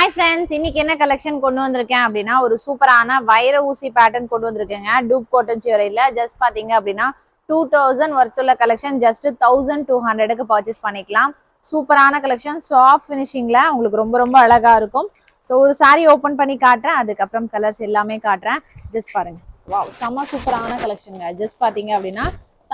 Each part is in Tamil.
ஹாய் ஃப்ரெண்ட்ஸ், இன்னைக்கு என்ன கலெக்ஷன் கொண்டு வந்திருக்கேன் அப்படின்னா ஒரு சூப்பரான வைர ஊசி பேட்டர்ன் கொண்டு வந்திருக்கேங்க. டூப் காட்டன் ஜுவல்லரியில ஜஸ்ட் பாத்தீங்க அப்படின்னா 2000 ஒர்த்துள்ள கலெக்ஷன் ஜஸ்ட் 1200க்கு பர்ச்சேஸ் பண்ணிக்கலாம். சூப்பரான கலெக்ஷன், சாஃப்ட் ஃபினிஷிங்ல உங்களுக்கு ரொம்ப ரொம்ப அழகா இருக்கும். ஸோ ஒரு சாரி ஓப்பன் பண்ணி காட்டுறேன், அதுக்கப்புறம் கலர்ஸ் எல்லாமே காட்டுறேன். ஜஸ்ட் பாருங்க, வாவ் செம்ம சூப்பரான கலெக்ஷனுங்க. ஜஸ்ட் பாத்தீங்க அப்படின்னா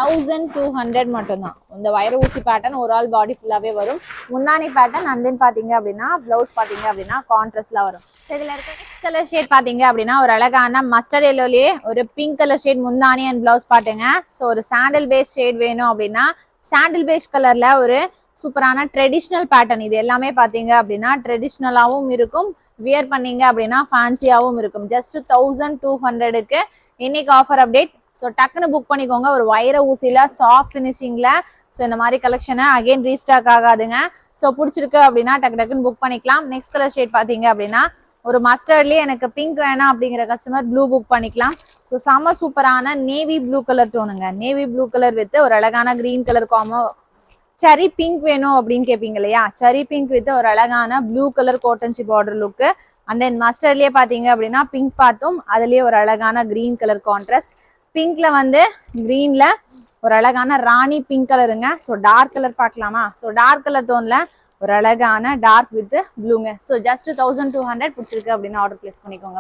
1200 மட்டும்தான். இந்த வைர ஊசி பேட்டர்ன் ஒரு ஆள் பாடி ஃபுல்லாவே வரும். முந்தானி பேட்டர்ன் அண்ட் தென் பாத்தீங்க அப்படின்னா பிளவுஸ் பாத்தீங்க அப்படின்னா கான்ட்ராஸ்ட்ல வரும். ஸோ இதுல இருக்க நெக்ஸ்ட் கலர் ஷேட் பாத்தீங்க அப்படின்னா ஒரு அழகான மஸ்டர்ட் எல்லோலயே ஒரு பிங்க் கலர் ஷேட் முந்தானி அண்ட் பிளவுஸ் பாட்டுங்க. ஸோ ஒரு சாண்டில் பேஸ் ஷேட் வேணும் அப்படின்னா சாண்டில் பேஸ் கலர்ல ஒரு சூப்பரான ட்ரெடிஷ்னல் பேட்டர்ன். இது எல்லாமே பாத்தீங்க அப்படின்னா ட்ரெடிஷ்னலாவும் இருக்கும், வியர் பண்ணீங்க அப்படின்னா ஃபேன்சியாவும் இருக்கும். ஜஸ்ட் 1200க்கு இன்னைக்கு ஆஃபர் அப்டேட். ஸோ டக்குன்னு புக் பண்ணிக்கோங்க. ஒரு வைர ஊசியில சாஃப்ட் ஃபினிஷிங்ல ஸோ இந்த மாதிரி கலெக்ஷனை அகைன் ரீஸ்டாக் ஆகாதுங்க. ஸோ பிடிச்சிருக்கு அப்படின்னா டக்குன்னு புக் பண்ணிக்கலாம். நெக்ஸ்ட் கலர் ஷேட் பார்த்தீங்க அப்படின்னா ஒரு மஸ்டர்ட்லேயே எனக்கு பிங்க் வேணாம் அப்படிங்கிற கஸ்டமர் ப்ளூ புக் பண்ணிக்கலாம். ஸோ செம்ம சூப்பரான நேவி ப்ளூ கலர் டோனுங்க. நேவி ப்ளூ கலர் வித் ஒரு அழகான கிரீன் கலர் காமோ. சரி பிங்க் வேணும் அப்படின்னு கேட்பீங்க இல்லையா, சரி பிங்க் வித் ஒரு அழகான ப்ளூ கலர் காட்டன்சி பார்டர் லுக்கு. அண்ட் தென் மஸ்டர்ட்லேயே பார்த்தீங்க அப்படின்னா பிங்க் பார்த்தோம், அதுலேயே ஒரு அழகான கிரீன் கலர் கான்ட்ராஸ்ட். பிங்க்ல வந்து கிரீன்ல ஒரு அழகான ராணி பிங்க் கலருங்க. ஸோ டார்க் கலர் பார்க்கலாமா? ஸோ டார்க் கலர் டோன்ல ஒரு அழகான டார்க் வித் ப்ளூங்க. ஸோ ஜஸ்ட் 1200 பிடிச்சிருக்கு அப்படின்னு ஆர்டர் பிளேஸ் பண்ணிக்கோங்க.